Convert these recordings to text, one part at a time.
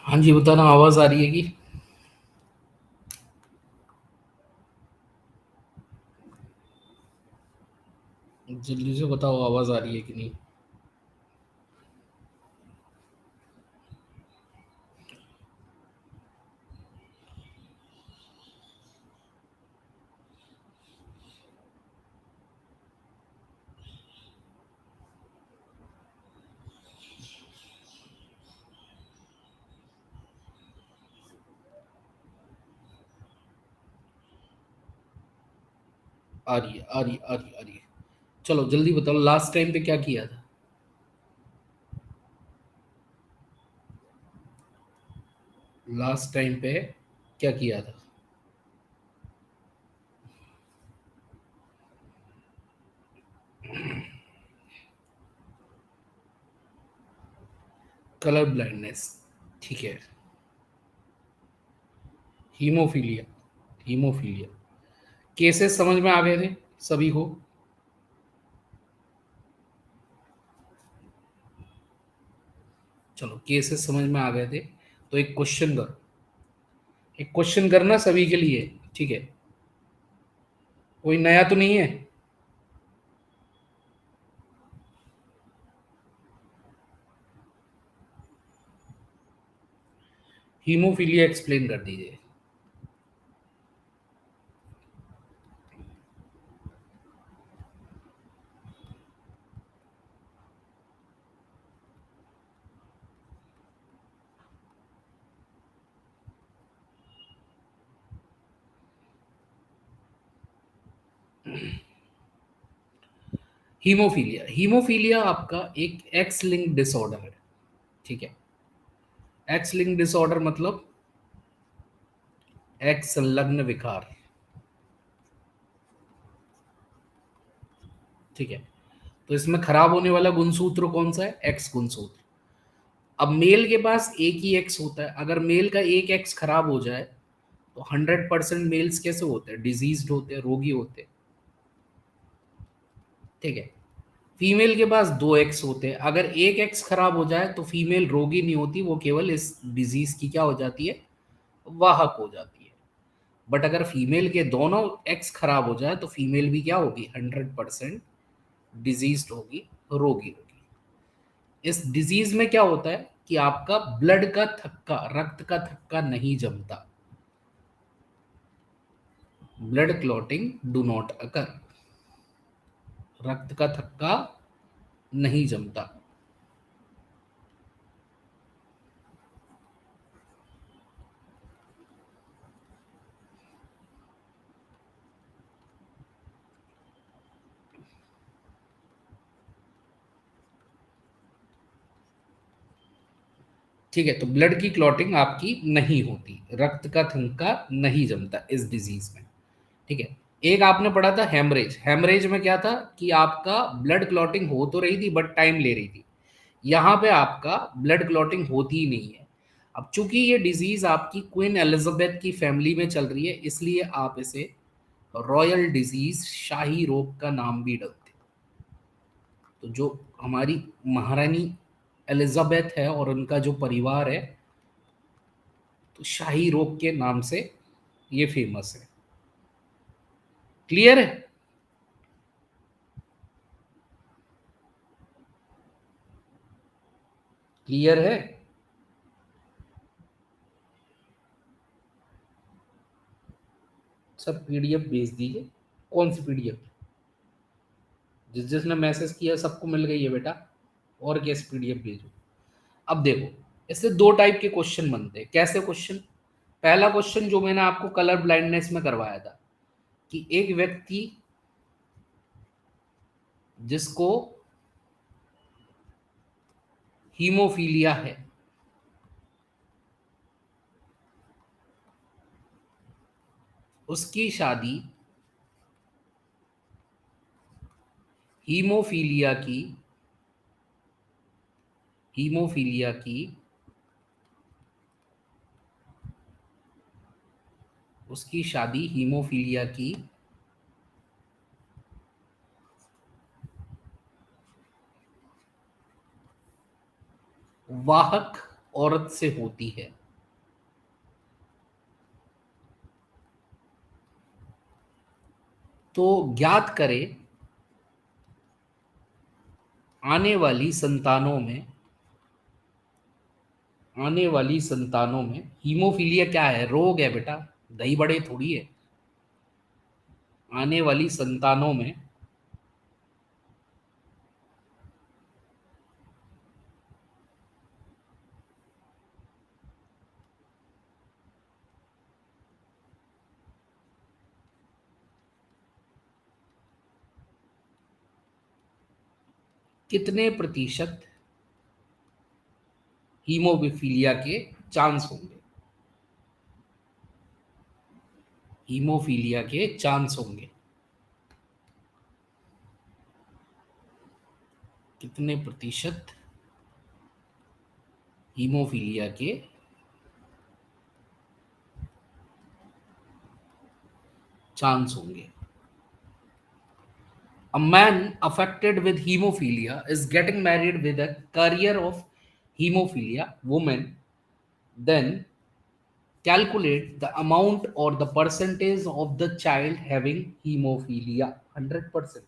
हाँ जी, बताना। आवाज आ रही है कि? जल्दी से बताओ, आवाज आ रही है कि नहीं? आ रही है, आ रही है, आ रही है, आ रही है। चलो जल्दी बताओ, लास्ट टाइम पे क्या किया था? लास्ट टाइम पे क्या किया था? Colour blindness. ठीक है। हीमोफीलिया। हीमोफीलिया। केसेस समझ में आ गए थे सभी को? चलो, केसेस समझ में आ गए थे। तो एक क्वेश्चन करो। एक क्वेश्चन करना सभी के लिए। ठीक है। कोई नया तो नहीं है? हीमोफीलिया एक्सप्लेन कर दीजिए। हीमोफीलिया। हीमोफीलिया आपका एक एक्स लिंक डिसऑर्डर है। ठीक है। एक्स लिंक डिसऑर्डर मतलब एक्स संलग्न विकार। ठीक है। तो इसमें खराब होने वाला गुणसूत्र कौन सा है? एक्स गुणसूत्र। अब मेल के पास एक ही एक्स होता है। अगर मेल का एक एक्स खराब हो जाए तो 100% मेल्स कैसे होते हैं? डिजीज्ड होते हैं, रोगी होते हैं। ठीक है। फीमेल के पास दो एक्स होते हैं। अगर एक एक्स खराब हो जाए तो फीमेल रोगी नहीं होती, वो केवल इस डिजीज की क्या हो जाती है? वाहक हो जाती है। बट अगर फीमेल के दोनों एक्स खराब हो जाए तो फीमेल भी क्या होगी? 100% डिजीज होगी, रोगी होगी। इस डिजीज में क्या होता है कि आपका ब्लड का थक्का, रक्त का थक्का नहीं जमता। Blood clotting do not occur. रक्त का थक्का नहीं जमता। ठीक है। तो ब्लड की क्लॉटिंग आपकी नहीं होती, रक्त का थक्का नहीं जमता इस डिजीज में। ठीक है। एक आपने पढ़ा था हेमरेज। हेमरेज में क्या था कि आपका ब्लड क्लॉटिंग हो तो रही थी बट टाइम ले रही थी। यहाँ पे आपका ब्लड क्लॉटिंग होती ही नहीं है। अब चूंकि ये डिजीज आपकी क्वीन एलिजाबेथ की फैमिली में चल रही है, इसलिए आप इसे रॉयल डिजीज, शाही रोग का नाम भी डलते हैं। तो जो हमारी महारानी एलिजाबेथ है और उनका जो परिवार है, तो शाही रोग के नाम से ये फेमस है। क्लियर है? क्लियर है? सब पीडीएफ भेज दीजिए। कौन सी पीडीएफ? जिस जिसने मैसेज किया सबको मिल गई है बेटा। और कैसे पीडीएफ भेजो? अब देखो, इससे दो टाइप के क्वेश्चन बनते हैं। कैसे क्वेश्चन? पहला क्वेश्चन जो मैंने आपको कलर ब्लाइंडनेस में करवाया था, कि एक व्यक्ति जिसको हीमोफीलिया है, उसकी शादी हीमोफीलिया की हीमोफीलिया की उसकी शादी हीमोफीलिया की वाहक औरत से होती है। तो ज्ञात करें आने वाली संतानों में आने वाली संतानों में हीमोफीलिया क्या है? रोग है बेटा, दही बड़े थोड़ी है। आने वाली संतानों में कितने प्रतिशत हीमोफीलिया के चांस होंगे? हीमोफीलिया के चांस होंगे कितने प्रतिशत हीमोफीलिया के चांस होंगे? A man affected with hemophilia is getting married with a carrier of hemophilia woman, then calculate the amount or the percentage of the child having hemophilia. 100%।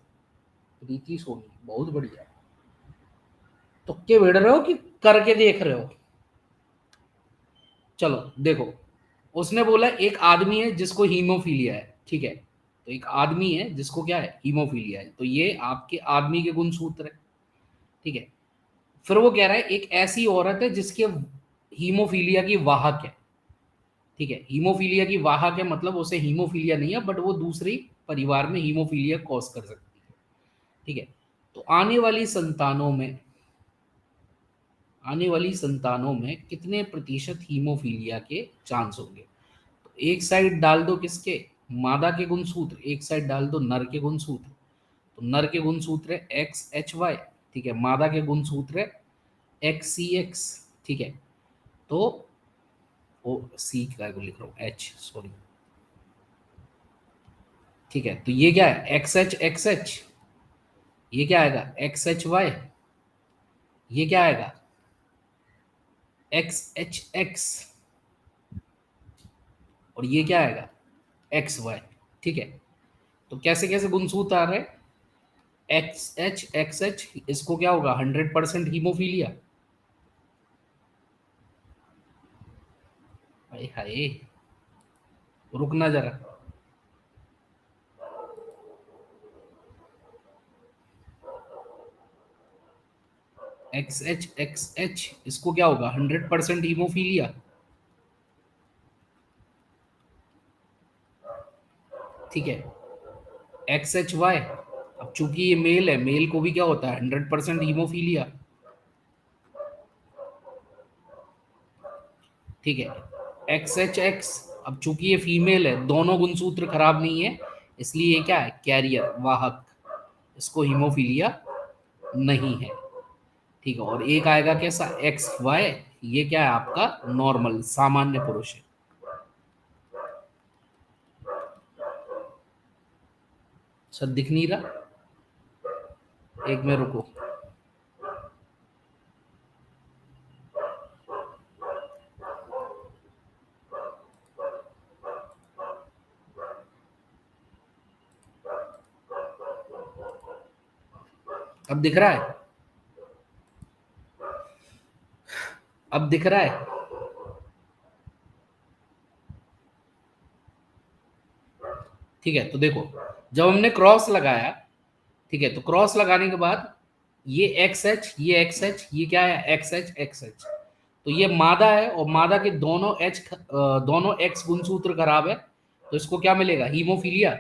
प्रीति सोनी बहुत बढ़िया। तुक्के भिड़ रहे हो कि करके देख रहे हो? चलो देखो, उसने बोला एक आदमी है जिसको हीमोफीलिया है, ठीक है। तो एक आदमी है जिसको क्या है? हीमोफीलिया है। तो ये आपके आदमी के गुणसूत्र है, ठीक है। फिर वो कह रहा है एक ऐसी औरत है जिसके हीमोफीलिया की वाहक है, ठीक है। हीमोफीलिया की वाहक है मतलब उसे हीमोफीलिया नहीं है, बट वो दूसरी परिवार में हीमोफीलिया कॉज कर सकती है, ठीक है। तो आने वाली संतानों में कितने प्रतिशत हीमोफीलिया के चांस होंगे? तो एक साइड डाल दो किसके? मादा के गुणसूत्र, एक साइड डाल दो नर के गुणसूत्र। तो नर के गुणसूत्र है एक्स एच वाई, ठीक है। मादा के गुणसूत्र है एक्स सी एक्स, ठीक है। तो ओ सी का को लिख रहा हूँ एच, सॉरी, ठीक है। तो ये क्या है? X H X H. ये क्या आएगा? X H Y. ये क्या आएगा? X H X. और ये क्या आएगा? एक्स वाई, ठीक है। तो कैसे कैसे गुणसूत्र आ रहे हैं? एक्स एच एक्स एच, इसको क्या होगा? 100% हीमोफीलिया। हाय हाय, रुकना जरा। एक्स एच इसको क्या होगा? 100% हीमोफीलिया, ठीक है। एक्स एच वाई, अब चूंकि ये मेल है, मेल को भी क्या होता है? 100% हीमोफीलिया, ठीक है। एक्स एच एक्स, अब चूंकि ये फीमेल है, दोनों गुणसूत्र खराब नहीं है, इसलिए ये क्या है? कैरियर, वाहक। इसको हीमोफीलिया नहीं है, ठीक है। और एक आएगा कैसा? एक्स वाई, ये क्या है आपका? नॉर्मल, सामान्य पुरुष है। सर दिख नहीं रहा, एक में रुको। अब दिख रहा है? अब दिख रहा है? ठीक है। तो देखो, जब हमने क्रॉस लगाया, ठीक है, तो क्रॉस लगाने के बाद ये एक्स एच, ये एक्स एच, ये क्या है? X H X H. तो ये मादा है और मादा के दोनों दोनों एक्स गुणसूत्र खराब है, तो इसको क्या मिलेगा? हीमोफीलिया,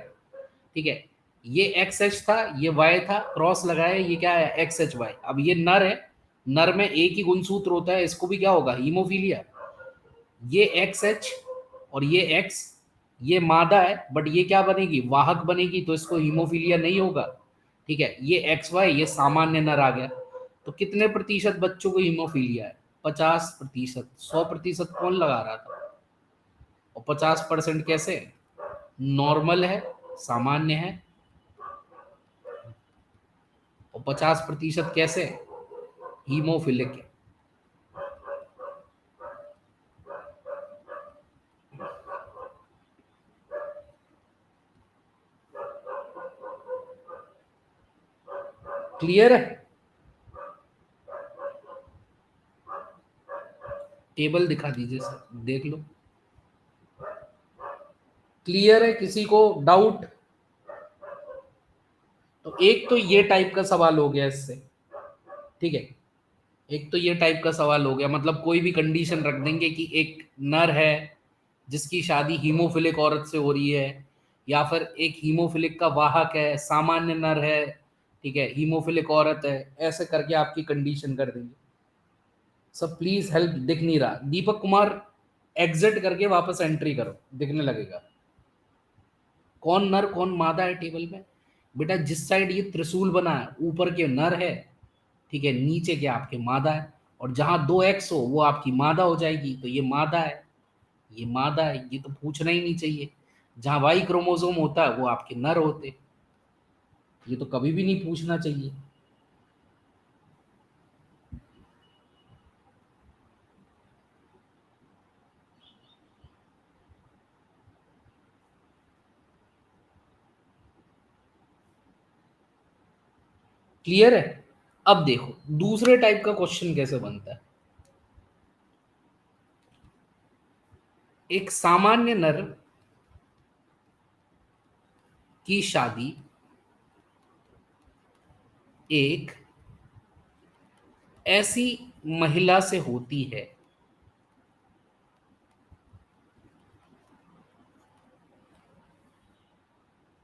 ठीक है। ये एक्स एच था, ये वाई था, क्रॉस लगाया, ये क्या है? X H Y. अब ये नर है, नर में एक ही गुणसूत्र होता है, इसको भी क्या होगा? हीमोफीलिया। ये एक्स एच और ये एक्स, ये मादा है, बट ये क्या बनेगी? वाहक बनेगी, तो इसको हीमोफीलिया नहीं होगा, ठीक है। ये एक्स वाई, ये सामान्य नर आ गया। तो कितने प्रतिशत बच्चों को हीमोफीलिया है? 50%। 100% कौन लगा रहा था? और 50% कैसे? नॉर्मल है, सामान्य है। और 50% कैसे? हीमोफिलिक है। क्लियर है? टेबल दिखा दीजिए सर, देख लो। क्लियर है? किसी को डाउट? तो एक तो ये टाइप का सवाल हो गया इससे, ठीक है। एक तो ये टाइप का सवाल हो गया, मतलब कोई भी कंडीशन रख देंगे कि एक नर है जिसकी शादी हीमोफिलिक औरत से हो रही है, या फिर एक हीमोफिलिक का वाहक है, सामान्य नर है, ठीक है, हीमोफिलिक औरत है, ऐसे करके आपकी कंडीशन कर देंगे। सब प्लीज हेल्प, दिख नहीं रहा। दीपक कुमार एग्जिट करके वापस एंट्री करो, दिखने लगेगा। कौन नर कौन मादा है टेबल में? बेटा जिस साइड ये त्रिशूल बना है ऊपर के नर है, ठीक है, नीचे के आपके मादा है, और जहां दो एक्स हो वो आपकी मादा हो जाएगी, तो ये मादा है, ये मादा है, ये तो पूछना ही नहीं चाहिए। जहां वाई क्रोमोसोम होता है वो आपके नर होते, ये तो कभी भी नहीं पूछना चाहिए। क्लियर है? अब देखो दूसरे टाइप का क्वेश्चन कैसे बनता है। एक सामान्य नर की शादी एक ऐसी महिला से होती है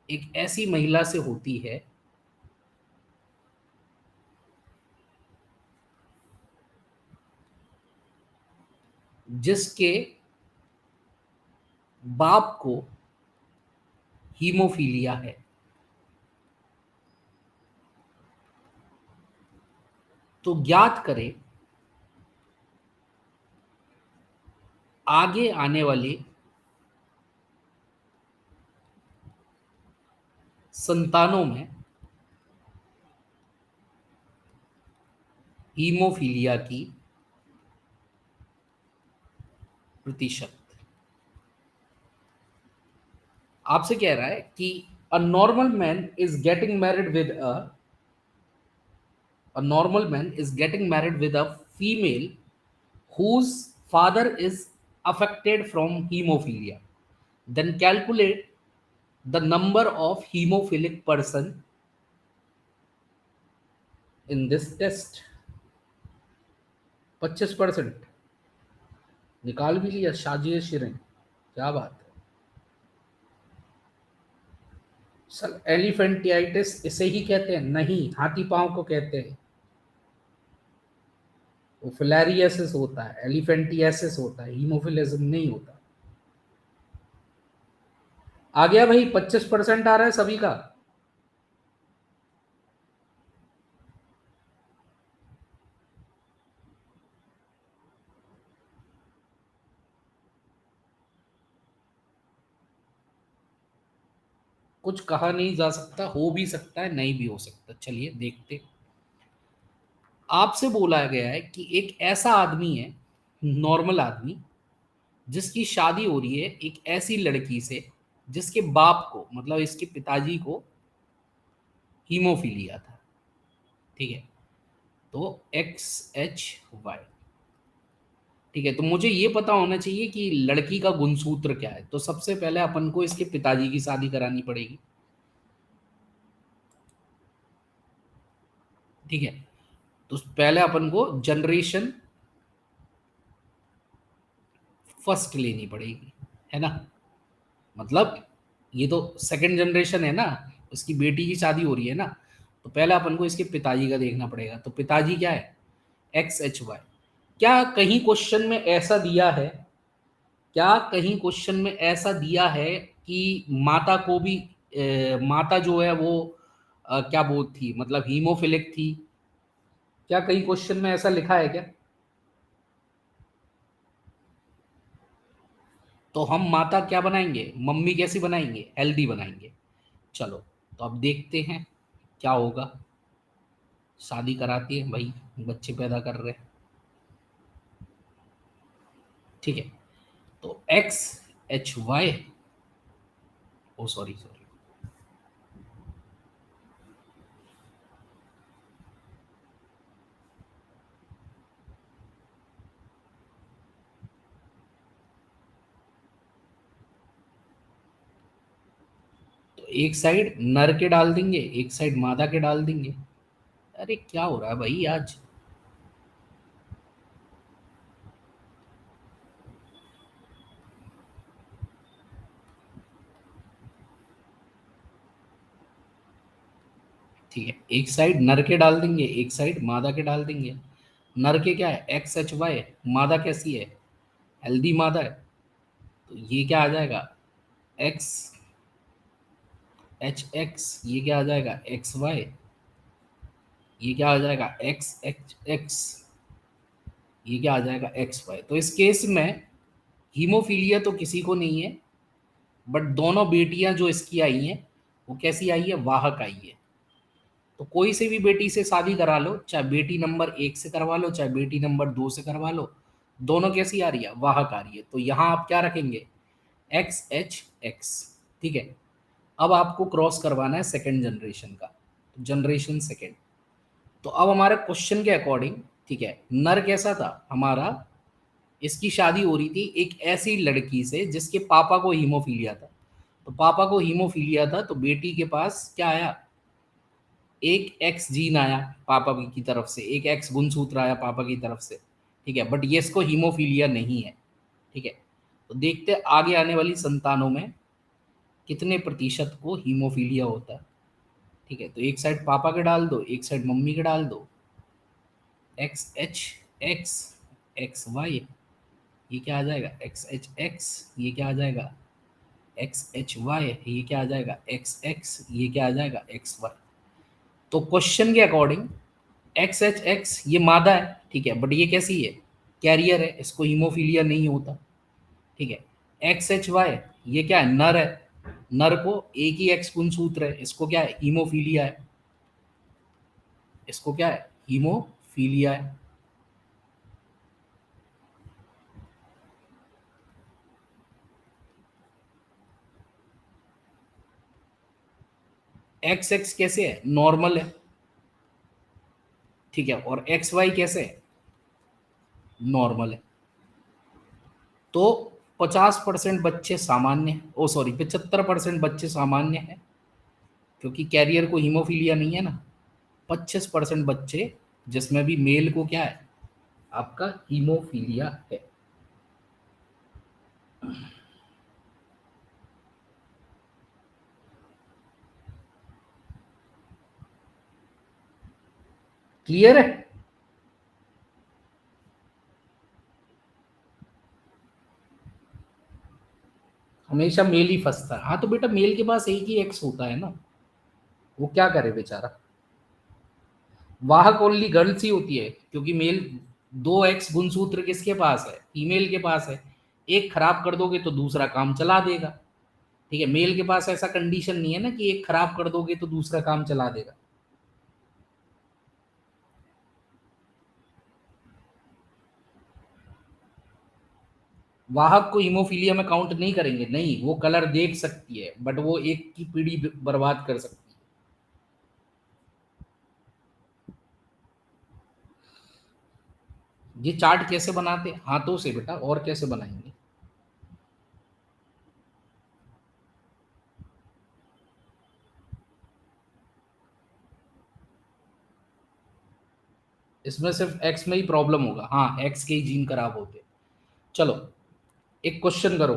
एक ऐसी महिला से होती है जिसके बाप को हीमोफीलिया है। तो ज्ञात करें आगे आने वाली संतानों में हीमोफीलिया की प्रतिशत। आपसे कह रहा है कि a normal man is getting married with a normal man is getting married with a female whose father is affected from hemophilia, then calculate the number of hemophilic person in this test। 25% निकाल भी लिया शाजिए शिरीन, क्या बात है sir. एलिफेंटियाइटिस इसे ही कहते हैं? नहीं, हाथी पांव को कहते हैं। वो फिलेरियसिस होता है, एलिफेंटियासिस होता है, हीमोफिलिज्म नहीं होता। आ गया भाई, 25% आ रहा है सभी का। कुछ कहा नहीं जा सकता, हो भी सकता है नहीं भी हो सकता, चलिए देखते। आपसे बोला गया है कि एक ऐसा आदमी है, नॉर्मल आदमी, जिसकी शादी हो रही है एक ऐसी लड़की से जिसके बाप को, मतलब इसके पिताजी को हीमोफीलिया था, ठीक है। तो XHY, ठीक है। तो मुझे ये पता होना चाहिए कि लड़की का गुणसूत्र क्या है। तो सबसे पहले अपन को इसके पिताजी की शादी करानी पड़ेगी, ठीक है। तो पहले अपन को जनरेशन फर्स्ट लेनी पड़ेगी, है ना। मतलब ये तो सेकंड जनरेशन है ना, उसकी बेटी की शादी हो रही है ना। तो पहले अपन को इसके पिताजी का देखना पड़ेगा। तो पिताजी क्या है? XHY। क्या कहीं क्वेश्चन में ऐसा दिया है, क्या कहीं क्वेश्चन में ऐसा दिया है कि माता को भी माता जो है वो क्या वो थी, मतलब हीमोफिलिक थी? क्या कहीं क्वेश्चन में ऐसा लिखा है क्या? तो हम माता क्या बनाएंगे, मम्मी कैसी बनाएंगे? हेल्दी बनाएंगे। चलो, तो अब देखते हैं क्या होगा। शादी कराती है भाई, बच्चे पैदा कर रहे हैं, ठीक है। तो XHY, ओ सॉरी सॉरी, तो एक साइड नर के डाल देंगे, एक साइड मादा के डाल देंगे। अरे क्या हो रहा है भाई आज। ठीक है, एक साइड नर के डाल देंगे, एक साइड मादा के डाल देंगे। नर के क्या है, एक्स एच वाई। मादा कैसी है, हेल्दी मादा है। तो ये क्या आ जाएगा, एक्स एच एक्स। ये क्या आ जाएगा, एक्स वाई। ये क्या आ जाएगा, एक्स एच एक्स। ये क्या आ जाएगा, एक्स वाई। तो इस केस में हीमोफीलिया तो किसी को नहीं है, बट दोनों बेटियां जो इसकी आई हैं वो कैसी आई है, वाहक आई है। तो कोई से भी बेटी से शादी करा लो, चाहे बेटी नंबर 1 से करवा लो, चाहे बेटी नंबर 2 से करवा लो, दोनों कैसी आ रही है, वाहक आ रही है। तो यहाँ आप क्या रखेंगे, एक्स एच एक्स। ठीक है, अब आपको क्रॉस करवाना है सेकेंड जनरेशन का, जनरेशन सेकेंड। तो अब हमारे क्वेश्चन के अकॉर्डिंग, ठीक है, नर कैसा था हमारा, इसकी शादी हो रही थी एक ऐसी लड़की से जिसके पापा को हीमोफीलिया था। तो पापा को हीमोफीलिया था तो बेटी के पास क्या आया, एक एक्स जीन आया पापा की तरफ से, एक एक्स गुणसूत्र आया पापा की तरफ से। ठीक है, बट ये इसको हीमोफीलिया नहीं है। ठीक है, तो देखते हैं आगे आने वाली संतानों में कितने प्रतिशत को हीमोफीलिया होता है। ठीक है, तो एक साइड पापा के डाल दो, एक साइड मम्मी के डाल दो, X H X X Y. ये क्या आ जाएगा, एक्स एच एक्स। ये क्या आ जाएगा, एक्स एच वाई। ये क्या आ जाएगा, एक्स एक्स। ये क्या आ जाएगा, एक्स वाई। तो क्वेश्चन के अकॉर्डिंग एक्स एच एक्स ये मादा है, ठीक है, बट ये कैसी है, कैरियर है, इसको हीमोफीलिया नहीं होता। ठीक है, एक्स एच वाई ये क्या है, नर है। नर को एक ही एक्स गुणसूत्र है, इसको क्या है, हीमोफीलिया है। इसको क्या है, हीमोफीलिया है। एक्स एक्स कैसे है, नॉर्मल है। ठीक है, और एक्स वाई कैसे है, नॉर्मल है। तो 50% बच्चे सामान्य हैं, ओ सॉरी 75% बच्चे सामान्य हैं, क्योंकि कैरियर को हीमोफीलिया नहीं है ना। 25% बच्चे जिसमें भी मेल को क्या है, आपका हीमोफीलिया है। क्लियर है। हमेशा मेल ही फंसता है। हाँ तो बेटा मेल के पास एक ही एक्स होता है ना, वो क्या करे बेचारा। वाहक ओनली गर्ल्स ही होती है, क्योंकि मेल, दो एक्स गुणसूत्र किसके पास है, फीमेल के पास है। एक खराब कर दोगे तो दूसरा काम चला देगा। ठीक है, मेल के पास ऐसा कंडीशन नहीं है ना कि एक खराब कर दोगे तो दूसरा काम चला देगा। वाहक को हीमोफीलिया में काउंट नहीं करेंगे, नहीं, वो कलर देख सकती है बट वो एक की पीढ़ी बर्बाद कर सकती है। ये चार्ट कैसे बनाते हैं, हाथों से बेटा, और कैसे बनाएंगे। इसमें सिर्फ एक्स में ही प्रॉब्लम होगा, हाँ एक्स के ही जीन खराब होते हैं। चलो एक क्वेश्चन करो,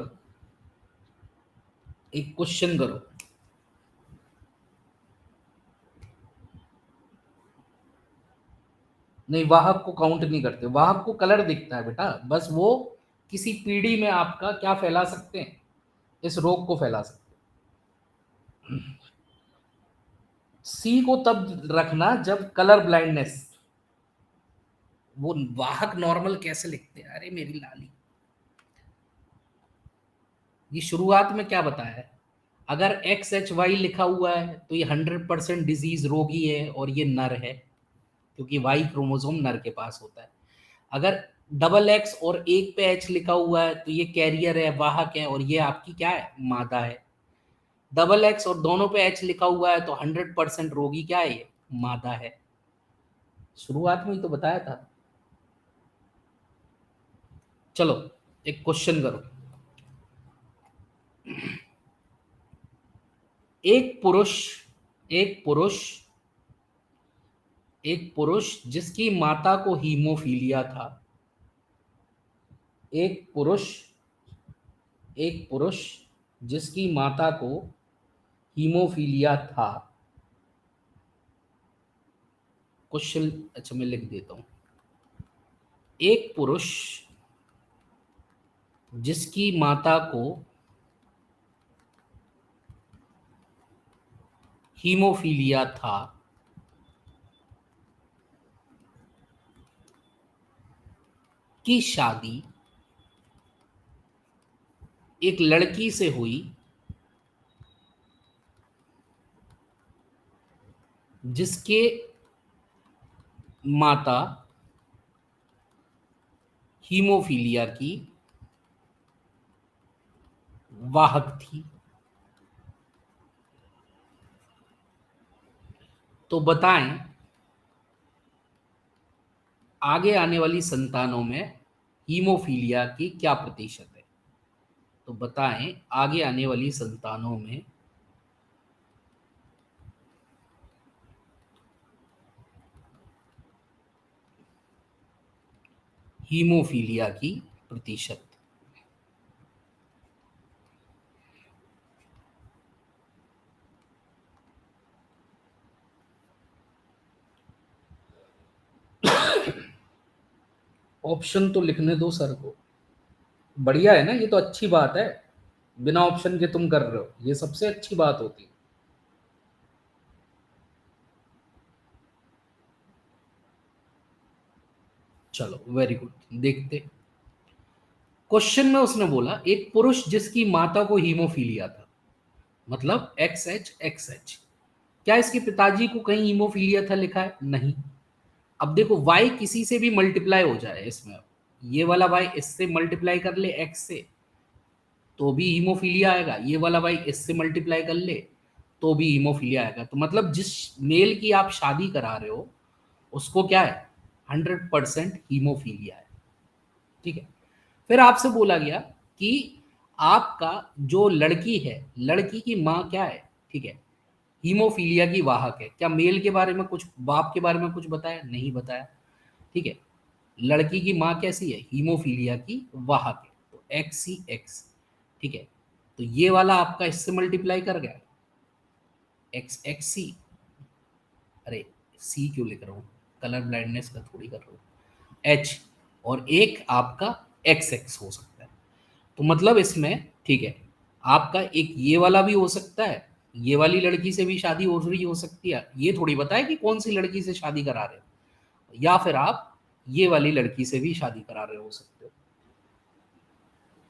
एक क्वेश्चन करो। नहीं, वाहक को काउंट नहीं करते, वाहक को कलर दिखता है बेटा, बस वो किसी पीढ़ी में आपका क्या फैला सकते हैं, इस रोग को फैला सकते हैं। सी को तब रखना जब कलर ब्लाइंडनेस। वो वाहक नॉर्मल कैसे लिखते हैं, अरे मेरी लाली। ये शुरुआत में क्या बताया है, अगर एक्स एच वाई लिखा हुआ है तो ये 100% डिजीज रोगी है और ये नर है, क्योंकि वाई क्रोमोसोम नर के पास होता है। अगर डबल एक्स और एक पे एच लिखा हुआ है तो ये कैरियर है, वाहक है, और ये आपकी क्या है, मादा है। डबल एक्स और दोनों पे एच लिखा हुआ है तो 100% रोगी क्या है, ये मादा है। शुरुआत में ही तो बताया था। चलो एक क्वेश्चन करो। एक पुरुष एक पुरुष एक पुरुष जिसकी माता को हीमोफीलिया था। एक पुरुष एक पुरुष जिसकी माता को हीमोफीलिया था। क्वेश्चन, अच्छा मैं लिख देता हूं। एक पुरुष जिसकी माता को हीमोफीलिया था, की शादी एक लड़की से हुई जिसके माता हीमोफीलिया की वाहक थी। तो बताएं आगे आने वाली संतानों में हीमोफीलिया की क्या प्रतिशत है। तो बताएं आगे आने वाली संतानों में हीमोफीलिया की प्रतिशत। ऑप्शन तो लिखने दो सर को। बढ़िया है ना, ये तो अच्छी बात है। बिना ऑप्शन के तुम कर रहे हो, ये सबसे अच्छी बात होती है। चलो वेरी गुड। देखते क्वेश्चन में उसने बोला एक पुरुष जिसकी माता को हीमोफीलिया था, मतलब XH। क्या इसके पिताजी को कहीं हीमोफीलिया था लिखा है? नहीं। अब देखो y किसी से भी मल्टीप्लाई हो जाए इसमें, ये वाला y इससे मल्टीप्लाई कर ले x से तो भी हीमोफीलिया आएगा, ये वाला y इससे मल्टीप्लाई कर ले तो भी हीमोफीलिया आएगा। तो मतलब जिस मेल की आप शादी करा रहे हो उसको क्या है, 100% हीमोफीलिया है। ठीक है। फिर आपसे बोला गया कि आपका जो लड़की है, लड़की की माँ क्या है? ठीक है, हीमोफीलिया की वाहक है। क्या मेल के बारे में कुछ, बाप के बारे में कुछ बताया? नहीं बताया। ठीक है, लड़की की माँ कैसी है? हीमोफीलिया की वाहक है, तो XCX। ठीक है, तो ये वाला आपका इससे मल्टीप्लाई कर गया, XXC। अरे सी क्यों लिख रहा हूँ, कलर ब्लाइंडनेस का थोड़ी कर रहा हूँ। H और एक आपका XX हो सकता है। तो मतलब इसमें ठीक है, आपका एक ये वाला भी हो सकता है, ये वाली लड़की से भी शादी हो रही हो सकती है। ये थोड़ी बताए कि कौन सी लड़की से शादी करा रहे हो, या फिर आप ये वाली लड़की से भी शादी करा रहे हो सकते हो।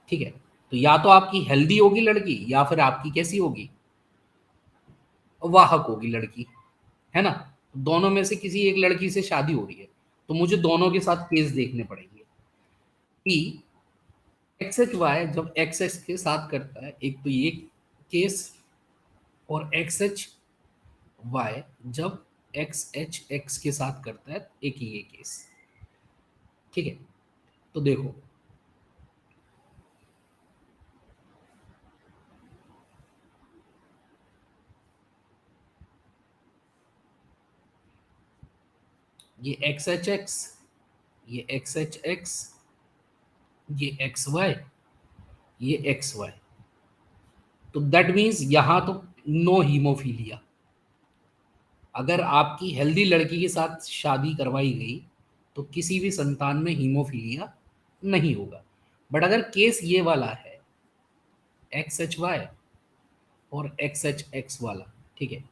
ठीक है, तो या तो आपकी हेल्दी होगी लड़की या फिर आपकी कैसी होगी, वाहक होगी लड़की, है ना। दोनों में से किसी एक लड़की से शादी हो रही है, तो मुझे दोनों के साथ केस देखने पड़ेंगे कि XHY जब XX के साथ करता है, एक तो ये केस, और XHY जब XHX के साथ करता है, एक ही ये केस। ठीक है, तो देखो ये XHX, ये XHX, ये XY, ये XY। तो दैट मीन्स यहां तो नो हीमोफीलिया। अगर आपकी हेल्दी लड़की के साथ शादी करवाई गई तो किसी भी संतान में हीमोफीलिया नहीं होगा। बट अगर केस ये वाला है, XHY और XHX वाला, ठीक है,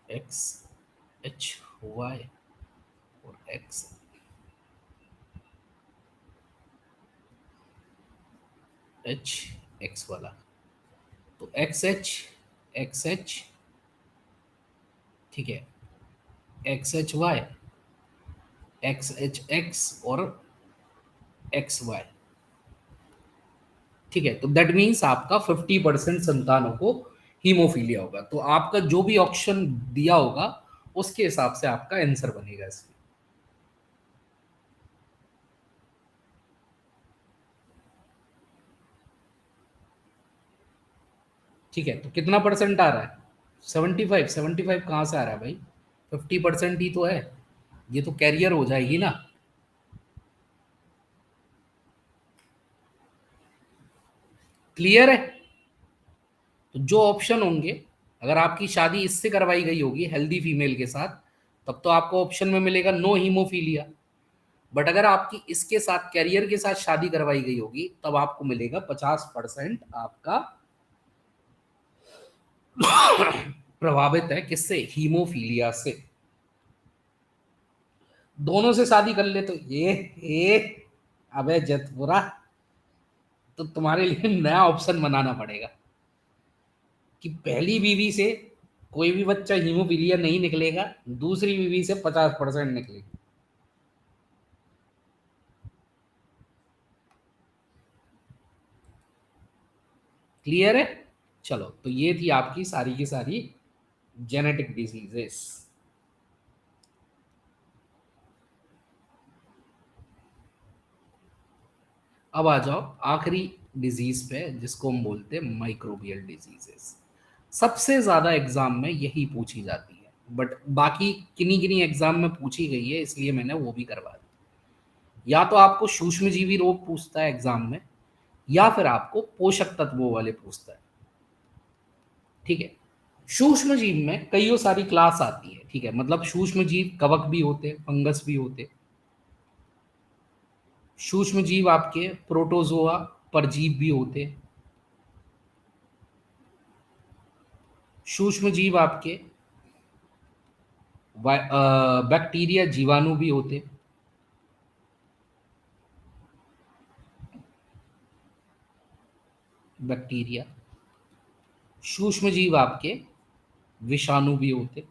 XHY और XHX वाला, तो XH, ठीक है, XHY, XHX और XY। ठीक है, तो दैट मीन्स आपका 50% संतानों को हीमोफीलिया होगा। तो आपका जो भी ऑप्शन दिया होगा उसके हिसाब से आपका आंसर बनेगा इसमें। ठीक है, तो कितना परसेंट आ रहा है? 75। 75 कहाँ से आ रहा है भाई? 50% ही तो है, ये तो कैरियर हो जाएगी ना। क्लियर है? तो जो ऑप्शन होंगे, अगर आपकी शादी इससे करवाई गई होगी हेल्दी फीमेल के साथ, तब तो आपको ऑप्शन में मिलेगा नो हीमोफीलिया। बट अगर आपकी इसके साथ कैरियर के साथ शादी करवाई गई होगी, तब आपको मिलेगा 50% आपका प्रभावित है किससे? हीमोफीलिया से। दोनों से शादी कर ले तो ये अबे जतपुरा, तो तुम्हारे लिए नया ऑप्शन बनाना पड़ेगा कि पहली बीवी से कोई भी बच्चा हीमोफीलिया नहीं निकलेगा, दूसरी बीवी से 50% निकलेगा। क्लियर है? चलो, तो ये थी आपकी सारी की सारी जेनेटिक डिजीजेस। अब आ जाओ आखिरी डिजीज पे, जिसको हम बोलते हैं माइक्रोबियल डिजीजेस। सबसे ज्यादा एग्जाम में यही पूछी जाती है, बट बाकी किन्हीं किन्हीं एग्जाम में पूछी गई है, इसलिए मैंने वो भी करवा दी। या तो आपको सूक्ष्मजीवी रोग पूछता है एग्जाम में, या फिर आपको पोषक तत्वों वाले पूछता है। ठीक है, सूक्ष्म जीव में कईयों सारी क्लास आती है। ठीक है, मतलब सूक्ष्म जीव कवक भी होते, फंगस भी होते। सूक्ष्म जीव आपके प्रोटोजोआ परजीव भी होते। सूक्ष्म जीव आपके बैक्टीरिया जीवाणु भी होते। बैक्टीरिया। सूक्ष्म जीव आपके विषाणु भी होते।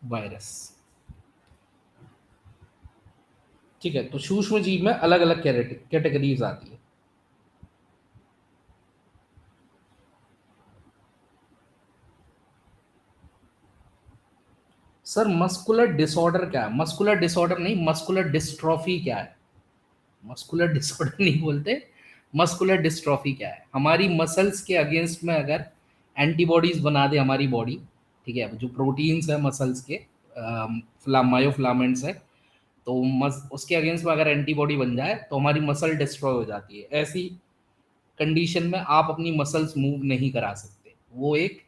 वायरस। ठीक है, तो सूक्ष्म जीव में अलग अलग कैटेगरीज आती है। सर मस्कुलर डिसऑर्डर क्या है? मस्कुलर डिसऑर्डर नहीं, मस्कुलर डिस्ट्रॉफी क्या है? मस्कुलर डिसऑर्डर नहीं बोलते, मस्कुलर डिस्ट्रॉफी क्या है? हमारी मसल्स के अगेंस्ट में अगर एंटीबॉडीज बना दे हमारी बॉडी, ठीक है, जो प्रोटीन्स है मसल्स के, मायोफ्लामेंट्स है, तो उसके अगेंस्ट में अगर एंटीबॉडी बन जाए तो हमारी मसल डिस्ट्रॉय हो जाती है। ऐसी कंडीशन में आप अपनी मसल्स मूव नहीं करा सकते। वो एक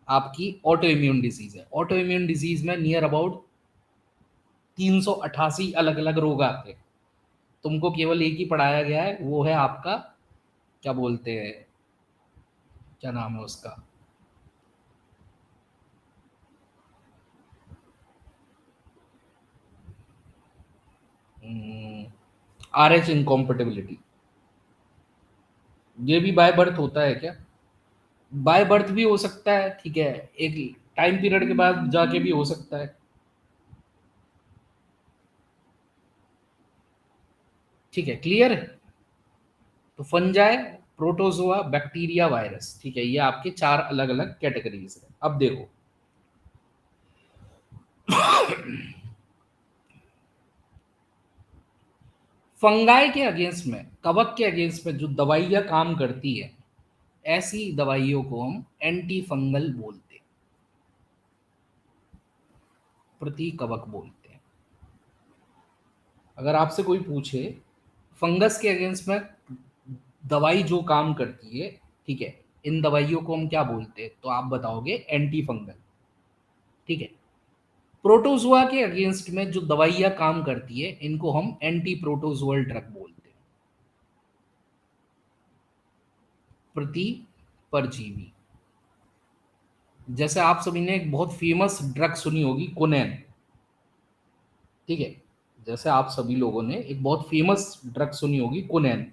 आपकी ऑटो इम्यून डिजीज है। ऑटो इम्यून डिजीज में नियर अबाउट 388 अलग अलग रोग आते हैं। तुमको केवल एक ही पढ़ाया गया है, वो है आपका, क्या बोलते हैं, क्या नाम है उसका, आर एच इनकॉम्पेटिबिलिटी। ये भी बाय बर्थ होता है क्या? बाय बर्थ भी हो सकता है, ठीक है, एक टाइम पीरियड के बाद जाके भी हो सकता है। ठीक है, क्लियर है? तो फंजाई, प्रोटोजोआ, बैक्टीरिया, वायरस, ठीक है, ये आपके चार अलग अलग कैटेगरीज है। अब देखो, फंगाई के अगेंस्ट में, कवक के अगेंस्ट में जो दवाइयां काम करती है, ऐसी दवाइयों को हम एंटी फंगल बोलते हैं, प्रति कवक बोलते हैं। अगर आपसे कोई पूछे फंगस के अगेंस्ट में दवाई जो काम करती है, ठीक है, इन दवाइयों को हम क्या बोलते हैं, तो आप बताओगे एंटी फंगल। ठीक है, प्रोटोजुआ के अगेंस्ट में जो दवाइयां काम करती है, इनको हम एंटी प्रोटोजुअल ड्रग बोलते हैं, प्रति परजीवी। जैसे आप सभी ने एक बहुत फेमस ड्रग सुनी होगी, कोनेन। ठीक है, जैसे आप सभी लोगों ने एक बहुत फेमस ड्रग सुनी होगी, कोनेन।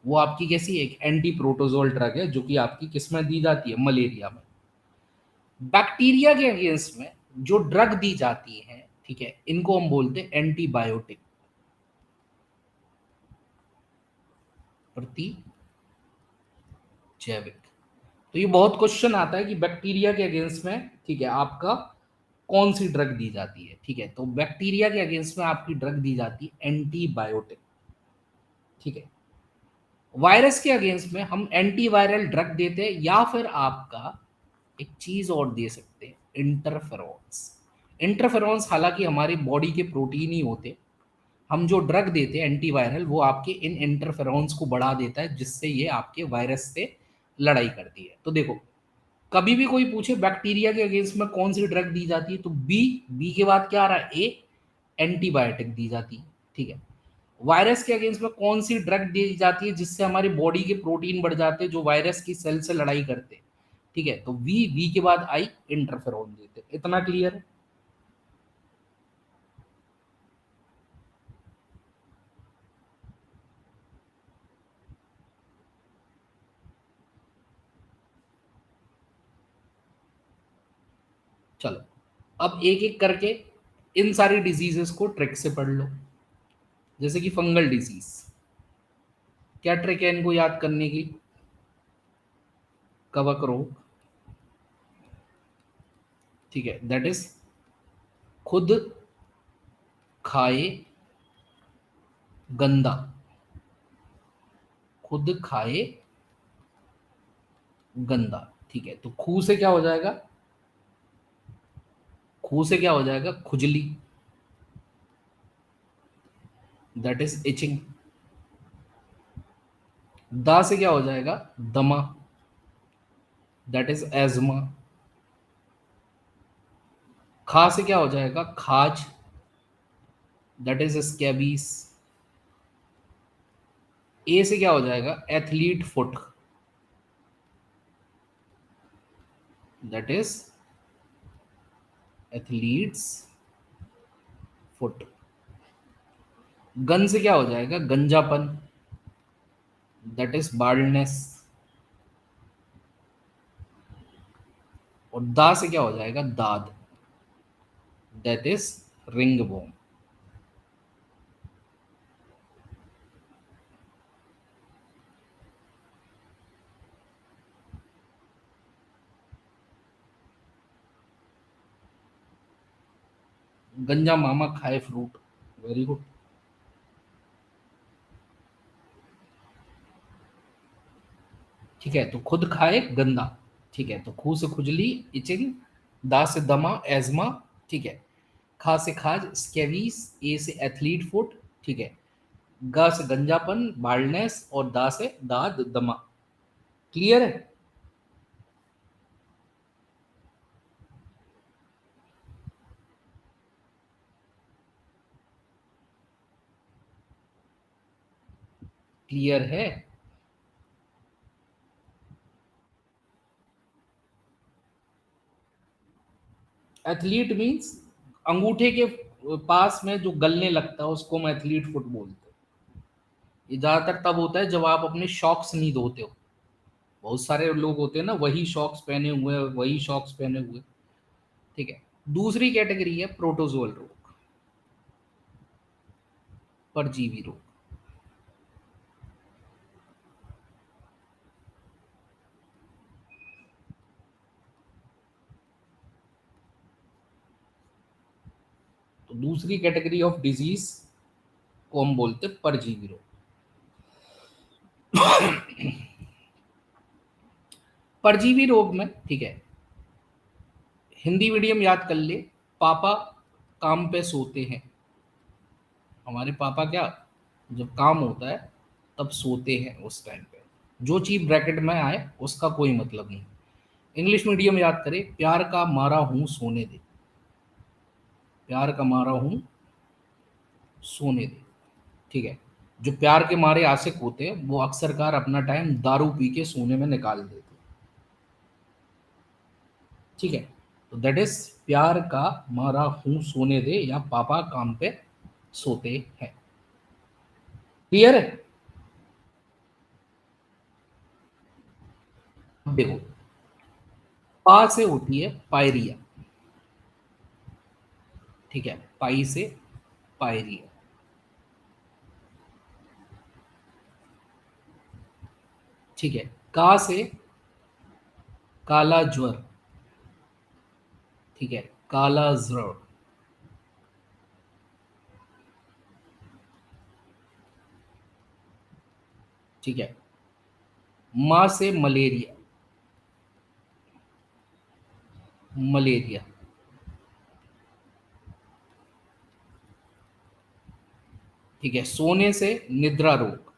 वो आपकी कैसी एक एंटी प्रोटोजोल ड्रग है, जो कि आपकी किस में दी जाती है? मलेरिया में। बैक्टीरिया के अगेंस्ट में जो ड्रग दी जाती है, ठीक है, इनको हम बोलते हैं एंटीबायोटिक, प्रति जैविक। तो ये बहुत क्वेश्चन आता है कि बैक्टीरिया के अगेंस्ट में, ठीक है, आपका कौन सी ड्रग दी जाती है? ठीक है, तो बैक्टीरिया के अगेंस्ट में आपकी ड्रग दी जाती है एंटीबायोटिक। ठीक है, वायरस के अगेंस्ट में हम एंटीवायरल ड्रग देते हैं, या फिर आपका एक चीज और दे सकते हैं, इंटरफेरॉन्स। इंटरफेरॉन्स हालांकि हमारी बॉडी के प्रोटीन ही होते, हम जो ड्रग देते हैं एंटीवायरल वो आपके इन इंटरफेरॉन्स को बढ़ा देता है, जिससे ये आपके वायरस से लड़ाई करती है। तो देखो, कभी भी कोई पूछे बैक्टीरिया के अगेंस्ट में कौन सी ड्रग दी जाती है, तो बी, बी के बाद क्या आ रहा है, ए, एंटीबायोटिक दी जाती है। ठीक है। वायरस के अगेंस्ट में कौन सी ड्रग दी जाती है जिससे हमारी बॉडी के प्रोटीन बढ़ जाते हैं जो वायरस की सेल से लड़ाई करते हैं। ठीक है, तो वी, वी के बाद आई, इंटरफेरॉन देते। इतना क्लियर है? चलो, अब एक एक करके इन सारी डिजीजेस को ट्रिक से पढ़ लो। जैसे कि फंगल डिजीज, क्या ट्रिक है इनको याद करने की? कवक रोग, ठीक है, दैट इज खुद खाए गंदा, खुद खाए गंदा। ठीक है, तो खू से क्या हो जाएगा? खू से क्या हो जाएगा? खुजली, दैट इज इचिंग। दा से क्या हो जाएगा? दमा, दैट इज एजमा। खा से क्या हो जाएगा? खाज, दैट इज स्कैबीज। ए से क्या हो जाएगा? Athlete foot, that is athletes foot. Gun से क्या हो जाएगा? गंजापन, दैट इज बाल्डनेस। और दा से क्या हो जाएगा? दाद, दैट इज रिंग बोम। गंजा मामा खाए फ्रूट, वेरी गुड। ठीक है, तो खुद खाए गंदा। ठीक है, तो खू से खुजली, इचिंग, दा से दमा, एजमा। ठीक है, खा से खाज, स्केवीज। ए से एथलीट फुट। ठीक है, ग से गंजापन, बाल्डनेस। और दा से दाद, दमा। क्लियर है? क्लियर है? एथलीट मीन्स अंगूठे के पास में जो गलने लगता है उसको हम एथलीट फुट बोलते हैं। ये ज्यादातर तब होता है जब आप अपने शॉक्स नहीं धोते हो। बहुत सारे लोग होते हैं ना, वही शॉक्स पहने हुए, वही शॉक्स पहने हुए। ठीक है। दूसरी कैटेगरी है प्रोटोजोअल रोग, परजीवी रोग। तो दूसरी कैटेगरी ऑफ डिजीज को हम बोलते हैं परजीवी रोग। परजीवी रोग में, ठीक है, हिंदी मीडियम याद कर ले। पापा काम पे सोते हैं, हमारे पापा क्या, जब काम होता है तब सोते हैं उस टाइम पे। जो चीज ब्रैकेट में आए उसका कोई मतलब नहीं। इंग्लिश मीडियम याद करे, प्यार का मारा हूं सोने दे, प्यार का मारा हूं सोने दे। ठीक है, जो प्यार के मारे आशिक होते हैं वो अक्सर कार अपना टाइम दारू पी के सोने में निकाल देते हैं। ठीक है, तो दैट इज प्यार का मारा हूं सोने दे, या पापा काम पे सोते हैं। क्लियर है? अब देखो, पा से होती है पायरिया। ठीक है, पाई से पायरिया। ठीक है, का से काला ज्वर। ठीक है, काला ज्वर। ठीक है। माँ से मलेरिया, मलेरिया। ठीक है। सोने से निद्रा रोग,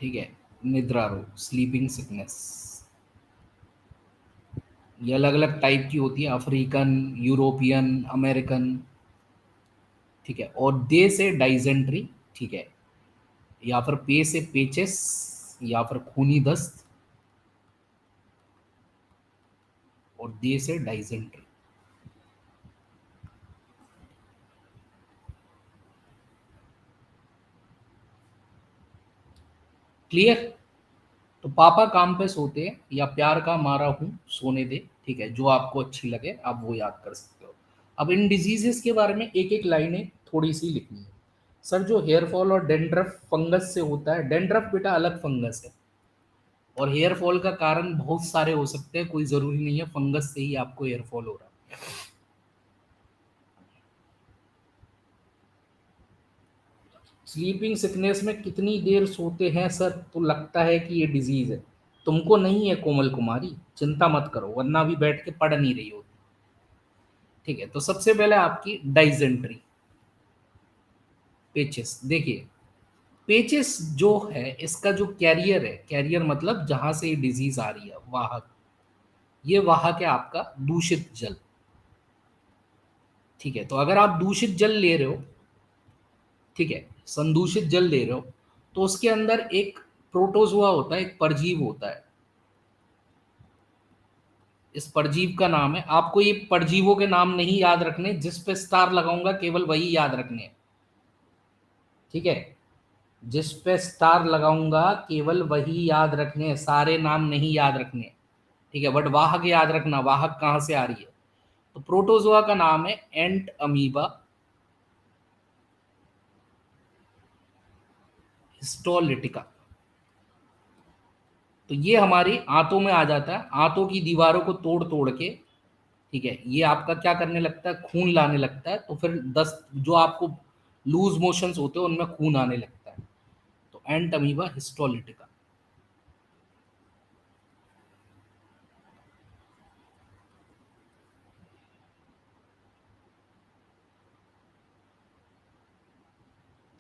ठीक है, निद्रा रोग, स्लीपिंग सिकनेस। ये अलग अलग टाइप की होती है, अफ्रीकन, यूरोपियन, अमेरिकन। ठीक है। और दे से डाइजेंट्री, ठीक है, या फिर पे से पेचेस, या फिर खूनी दस्त, और दे से डाइजेंट्री। क्लियर। तो पापा काम पे सोते हैं, या प्यार का मारा हूं सोने दे, ठीक है, जो आपको अच्छी लगे आप वो याद कर सकते हो। अब इन डिजीजेस के बारे में एक एक लाइनें थोड़ी सी लिखनी है। सर, जो हेयर फॉल और डेंड्रफ फंगस से होता है, डेंड्रफ बेटा अलग फंगस है, और हेयर फॉल का कारण बहुत सारे हो सकते हैं, कोई जरूरी नहीं है फंगस से ही आपको हेयर फॉल हो रहा है। स्लीपिंग सिकनेस में कितनी देर सोते हैं सर, तो लगता है कि ये डिजीज है। तुमको नहीं है कोमल कुमारी, चिंता मत करो, वरना भी बैठ के पढ़ नहीं रही होती। ठीक है। तो सबसे पहले आपकी डाइजेंट्री, पेचिस। देखिए, पेचिस जो है, इसका जो कैरियर है, कैरियर मतलब जहां से ये डिजीज आ रही है, वाहक, ये वाहक है आपका दूषित जल। ठीक है। तो अगर आप दूषित जल ले रहे हो, ठीक है, संदूषित जल ले रहे हो, तो उसके अंदर एक प्रोटोजुआ होता है, एक परजीव होता है। इस परजीव का नाम है, आपको ये परजीवों के नाम नहीं याद रखने, जिस पे स्टार लगाऊंगा केवल वही याद रखने हैं। ठीक है। जिस पे स्टार लगाऊंगा केवल वही याद रखने हैं, सारे नाम नहीं याद रखने हैं। ठीक है। बट वाहक याद रखना, वाहक कहां से आ रही है। तो प्रोटोजोआ का नाम है एंट अमीबा हिस्टोलिटिका। तो ये हमारी आंतों में आ जाता है, आंतों की दीवारों को तोड़ तोड़ के, ठीक है, ये आपका क्या करने लगता है, खून लाने लगता है, तो फिर दस्त, जो आपको लूज मोशंस होते हैं उनमें खून आने लगता है। तो एंट अमीबा हिस्टोलिटिका।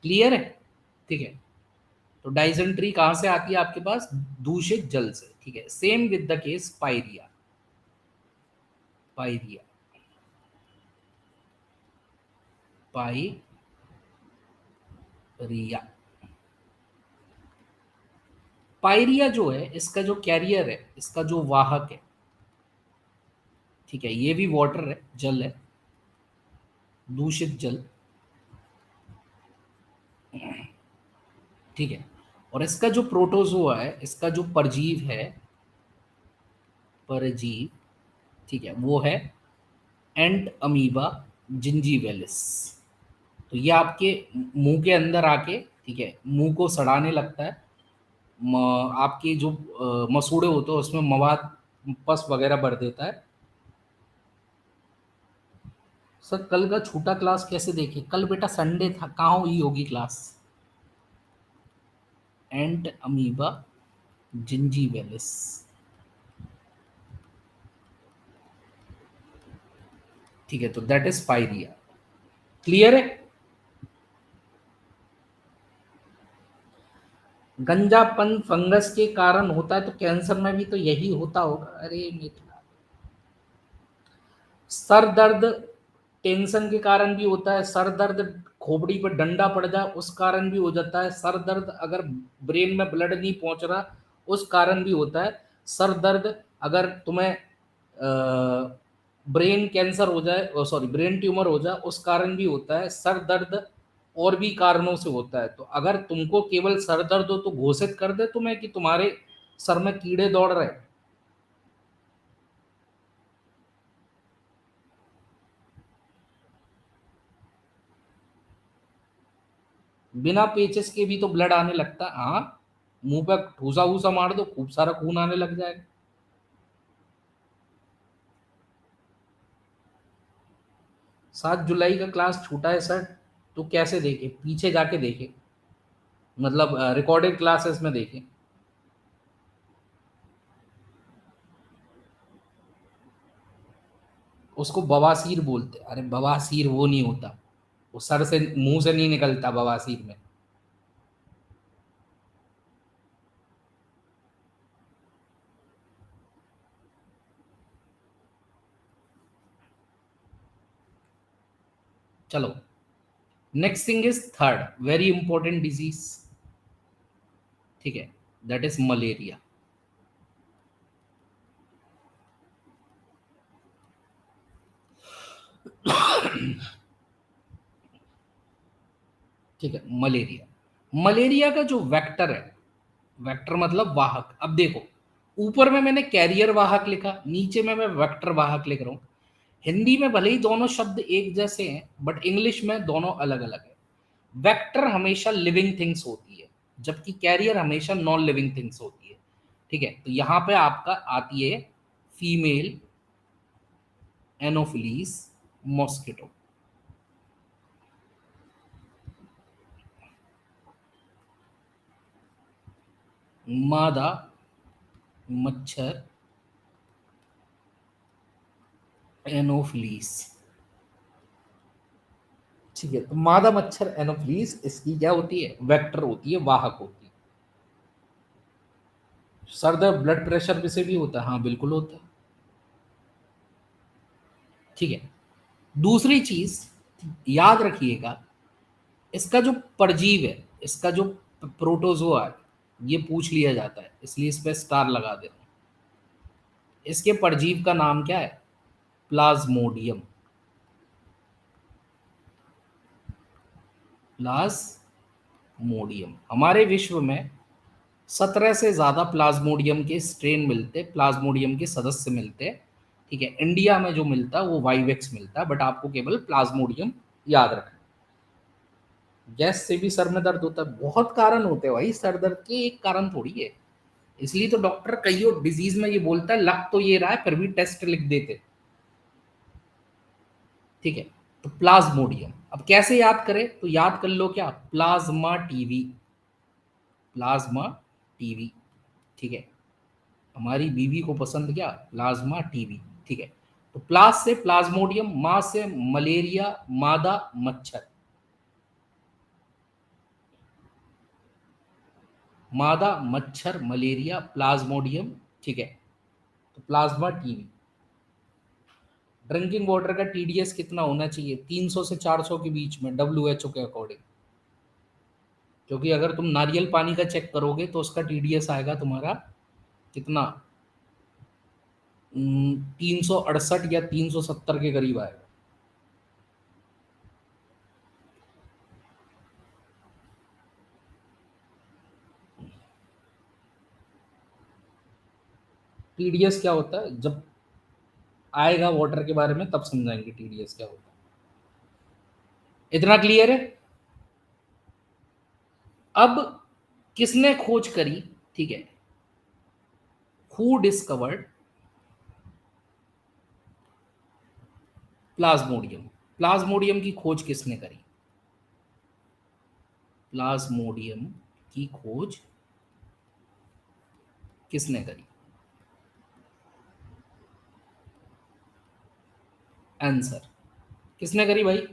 क्लियर है। ठीक है। तो डाइजेंट्री कहां से आती है आपके पास, दूषित जल से। ठीक है। Same with the case pyorrhoea, pyorrhoea, pyorrhoea. Pyorrhoea जो है, इसका जो कैरियर है, इसका जो वाहक है, ठीक है, ये भी वाटर है, जल है, दूषित जल। ठीक है। और इसका जो प्रोटोजोआ है, इसका जो परजीव है, परजीव, ठीक है, वो है एंट अमीबा जिंजीवेलिस। तो ये आपके मुंह के अंदर आके, ठीक है, मुंह को सड़ाने लगता है। आपके जो मसूड़े होते हैं उसमें मवाद, पस वगैरह भर देता है। सर, कल का छोटा क्लास कैसे देखे, कल बेटा संडे था, कहाँ हुई होगी क्लास। एंट अमीबा जिंजीवेलिस। ठीक है। तो दैट इज पायरिया। क्लियर है। गंजापन फंगस के कारण होता है, तो कैंसर में भी तो यही होता होगा। अरे मित्र, सर दर्द टेंशन के कारण भी होता है, सर दर्द खोपड़ी पर डंडा पड़ जाए उस कारण भी हो जाता है, सर दर्द अगर ब्रेन में ब्लड नहीं पहुंच रहा उस कारण भी होता है, सर दर्द अगर तुम्हें ब्रेन कैंसर हो जाए, सॉरी ब्रेन ट्यूमर हो जाए उस कारण भी होता है, सर दर्द और भी कारणों से होता है। तो अगर तुमको केवल सर दर्द हो तो घोषित कर दे तुम्हें कि तुम्हारे सर में कीड़े दौड़ रहे हैं। बिना पेचेस के भी तो ब्लड आने लगता है, हाँ। मुंह पे ठूसा वूसा मार दो, खूब सारा खून आने लग जाएगा। 7 जुलाई का क्लास छूटा है सर, तो कैसे देखे, पीछे जाके देखे। मतलब रिकॉर्डेड क्लासेस में देखिए। उसको बवासीर बोलते हैं। अरे बवासीर वो नहीं होता, वो सर से मुंह से नहीं निकलता बवासीर में। चलो, next thing is third very important disease, ठीक है, दैट इज मलेरिया। ठीक है, मलेरिया। मलेरिया का जो वेक्टर है, वेक्टर मतलब वाहक। अब देखो, ऊपर में मैंने कैरियर वाहक लिखा, नीचे में मैं वेक्टर वाहक लिख रहा हूं। हिंदी में भले ही दोनों शब्द एक जैसे हैं, बट इंग्लिश में दोनों अलग अलग है। वेक्टर हमेशा लिविंग थिंग्स होती है, जबकि कैरियर हमेशा नॉन लिविंग थिंग्स होती है। ठीक है, तो यहां पे आपका आती है फीमेल एनोफिलीज मॉस्किटो। मादा मच्छर एनोफिलीज। ठीक है, तो मादा मच्छर एनोफिलीज इसकी क्या होती है, वेक्टर होती है, वाहक होती है। सर दर्द ब्लड प्रेशर पे से भी होता है, हाँ बिल्कुल होता है। ठीक है, दूसरी चीज याद रखिएगा, इसका जो परजीव है, इसका जो प्रोटोजोआ है, ये पूछ लिया जाता है, इसलिए इस पे स्टार लगा दे रहा हूं। इसके परजीव का नाम क्या है, प्लाज्मोडियम। प्लाज्मोडियम। हमारे विश्व में 17 से ज्यादा प्लाज्मोडियम के स्ट्रेन मिलते, प्लाज्मोडियम के सदस्य मिलते। ठीक है, इंडिया में जो मिलता है वो वाइवेक्स मिलता है, बट आपको केवल प्लाज्मोडियम याद रखना। गैस से भी सर में दर्द होता है, बहुत कारण होते हैं भाई सर दर्द के, एक कारण थोड़ी है। इसलिए तो डॉक्टर कईयों डिजीज में ये बोलता है लग तो ये रहा है, फिर भी टेस्ट लिख देते। ठीक है, तो प्लाज्मोडियम अब कैसे याद करें, तो याद कर लो क्या, प्लाज्मा टीवी। Plasma TV. ठीक है, हमारी बीवी को पसंद क्या, प्लाज्मा टीवी। ठीक है, तो प्लास से प्लाज्मोडियम, मां से मलेरिया, मादा मच्छर। मादा मच्छर मलेरिया प्लाज्मोडियम। ठीक है, तो प्लाज्मा टीवी। ड्रिंकिंग वाटर का टीडीएस कितना होना चाहिए, 300 से 400 के बीच में, डब्ल्यूएचओ के अकॉर्डिंग। क्योंकि अगर तुम नारियल पानी का चेक करोगे तो उसका टीडीएस आएगा तुम्हारा कितना, 368 या 370 के करीब आएगा। टीडीएस क्या होता है, जब आएगा वाटर के बारे में तब समझाएंगे टीडीएस क्या होता है। इतना क्लियर है। अब किसने खोज करी, ठीक है, हु डिस्कवर्ड प्लाज्मोडियम। प्लाज्मोडियम की खोज किसने करी, प्लाज्मोडियम की खोज किसने करी, आंसर किसने करी भाई।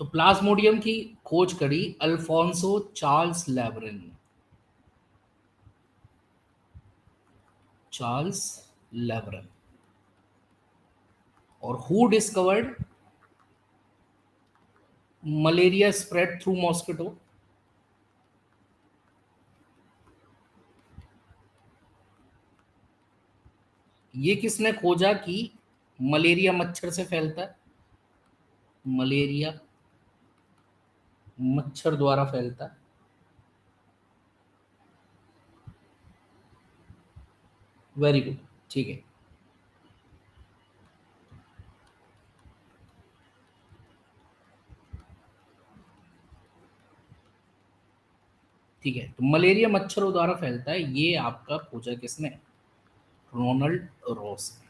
तो प्लाज्मोडियम की खोज करी अल्फोंसो चार्ल्स लेबरन ने। चार्ल्स लेबरन। और who discovered malaria spread through mosquito. ये किसने खोजा कि मलेरिया मच्छर से फैलता है, मलेरिया मच्छर द्वारा फैलता है। Very good. ठीक है, ठीक है, तो मलेरिया मच्छरों द्वारा फैलता है, ये आपका पूछा किसने? रोनाल्ड रॉस ने।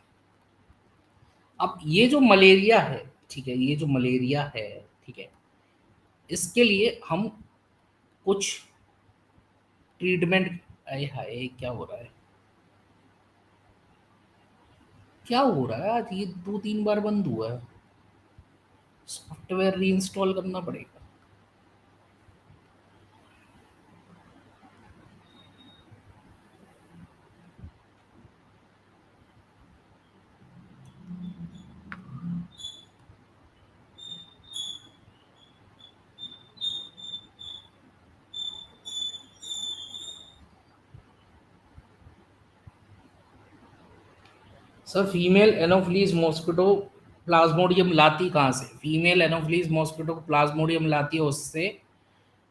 अब ये जो मलेरिया है, ठीक है, ये जो मलेरिया है, ठीक है, इसके लिए हम कुछ ट्रीटमेंट, आए हाय क्या हो रहा है, क्या हो रहा है आज, ये 2-3 बार बंद हुआ है, सॉफ्टवेयर रीइंस्टॉल करना पड़ेगा। Sir female Anopheles mosquito Plasmodium लाती कहाँ से? फीमेल एनोफ्लीज मॉस्किटो प्लाज्मोडियम लाती है उससे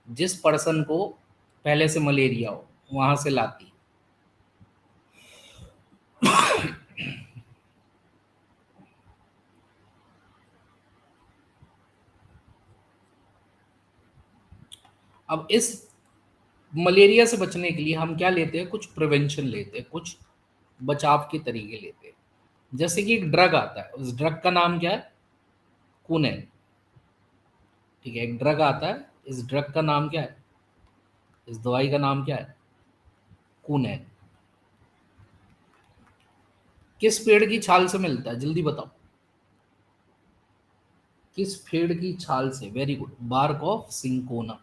जिस पर्सन को पहले से मलेरिया हो, वहां से लाती है। अब इस मलेरिया से बचने के लिए हम क्या लेते हैं? कुछ प्रिवेंशन लेते हैं, कुछ बचाव के तरीके लेते हैं। जैसे कि एक ड्रग आता है, उस ड्रग का नाम क्या है? कुनेन। ठीक है, एक ड्रग आता है, इस ड्रग का नाम क्या है? इस दवाई का नाम क्या है? कुनेन। किस पेड़ की छाल से मिलता है? जल्दी बताओ, किस पेड़ की छाल से? Very good, bark of cinchona.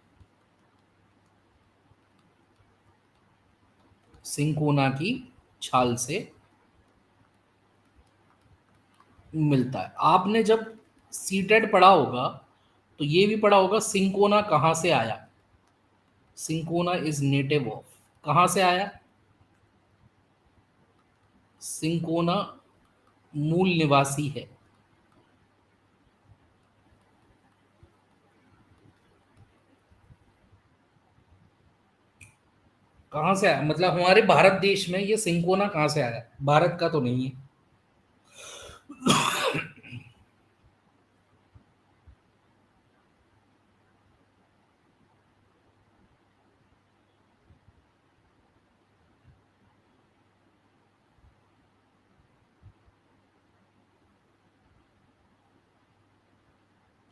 Cinchona की छाल से मिलता है। आपने जब सीटेड पढ़ा होगा तो ये भी पढ़ा होगा सिंकोना कहाँ से आया। सिंकोना इज नेटिव ऑफ, कहाँ से आया? सिंकोना मूल निवासी है। कहाँ से आया मतलब हमारे भारत देश में ये सिंकोना कहाँ से आया? भारत का तो नहीं है।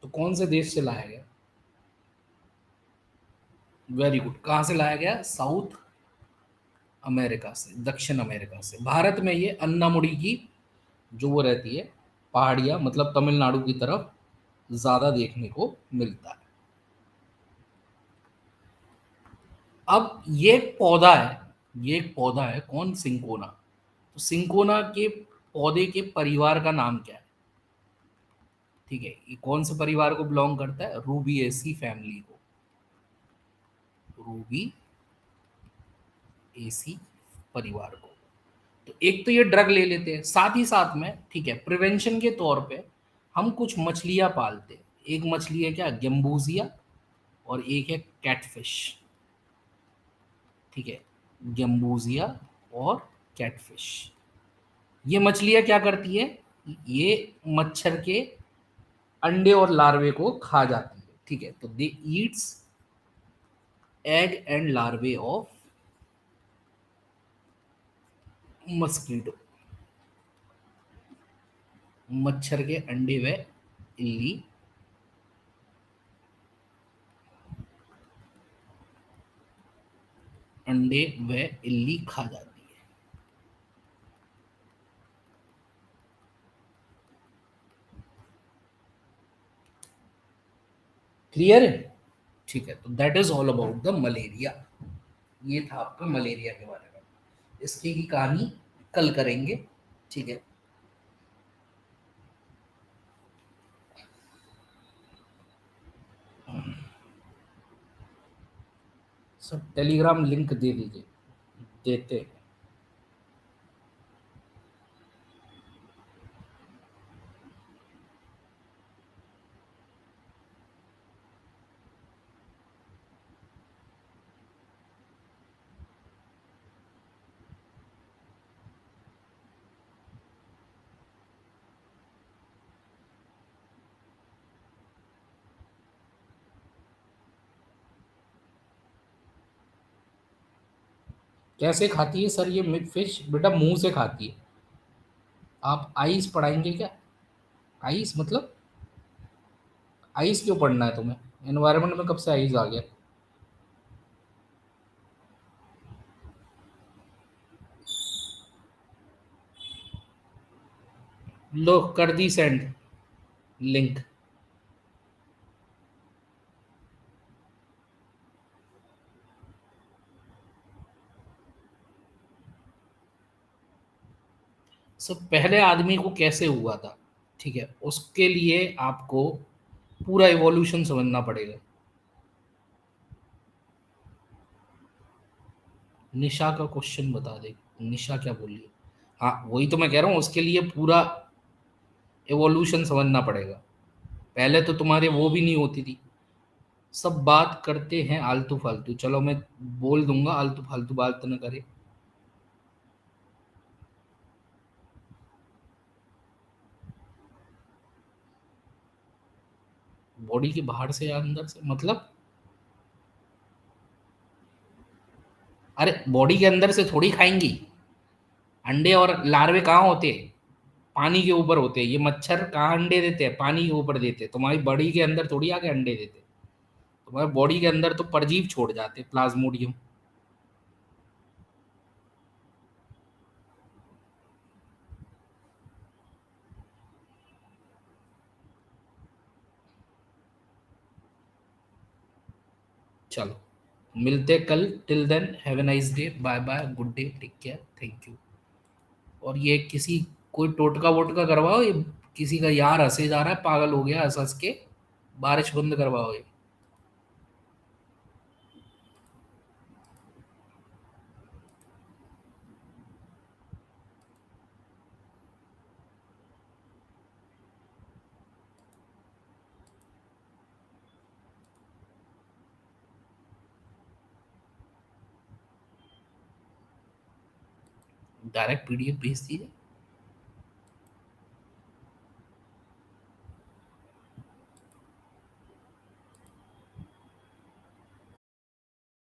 तो कौन से देश से लाया गया? वेरी गुड, कहाँ से लाया गया? साउथ अमेरिका से, दक्षिण अमेरिका से। भारत में ये अन्नामुड़ी की जो वो रहती है पहाड़ियाँ, मतलब तमिलनाडु की तरफ ज़्यादा देखने को मिलता है। अब ये एक पौधा है, ये एक पौधा है, कौन? सिंकोना। तो सिंकोना के पौधे के परिवार का नाम क्या है? ठीक है, ये कौन से परिवार को बिलोंग करता है? रूबिएसी फैमिली को, रूबी एसी परिवार को। तो एक तो ये ड्रग ले लेते हैं, साथ ही साथ में, ठीक है, प्रिवेंशन के तौर पे हम कुछ मछलियां पालते हैं। एक मछली है क्या? गेम्बूजिया, और एक है कैटफिश। ठीक है, गेम्बूजिया और कैटफिश। ये मछलियां क्या करती है? ये मच्छर के अंडे और लार्वे को खा जाती है। ठीक है, तो they eats egg and larvae of mosquito. मच्छर के अंडे व इल्ली अंडे व इल्ली खा जाती है। क्लियर है? ठीक है, तो that is all about the malaria. ये था आपका मलेरिया के बारे में। इसकी की कहानी कल करेंगे। ठीक है, सब टेलीग्राम लिंक दे दीजिए, देते हैं। कैसे खाती है सर ये फिश? बेटा मुंह से खाती है। आप आइस पढ़ाएंगे क्या? आइस मतलब आइस क्यों पढ़ना है तुम्हें? एनवायरनमेंट में कब से आइस आ गया? लो कर दी सेंड लिंक। सब पहले आदमी को कैसे हुआ था, ठीक है, उसके लिए आपको पूरा इवोल्यूशन समझना पड़ेगा। निशा का क्वेश्चन बता दे। निशा क्या बोली? हाँ वही तो मैं कह रहा हूँ, उसके लिए पूरा इवोल्यूशन समझना पड़ेगा। पहले तो तुम्हारे वो भी नहीं होती थी। सब बात करते हैं आलतू फालतू, चलो मैं बोल दूंगा आलतू फालतू बात न करे। बॉडी के बाहर से या अंदर से मतलब? अरे बॉडी के अंदर से थोड़ी खाएंगी। अंडे और लार्वे कहाँ होते हैं? पानी के ऊपर होते हैं। ये मच्छर कहाँ अंडे देते हैं? पानी के ऊपर देते हैं। तुम्हारी बॉडी के अंदर थोड़ी आके अंडे देते हैं। तुम्हारी बॉडी के अंदर तो परजीव छोड़ जाते हैं, प्लाज्मोडियम। चलो मिलते कल। Till then have a nice day, bye bye, good day, take care, thank you. और ये किसी कोई टोटका वोटका करवाओ, ये किसी का यार हंसे जा रहा है, पागल हो गया हंस हंस के। बारिश बंद करवाओ ये। डायरेक्ट पीडीएफ भेज दीजिए।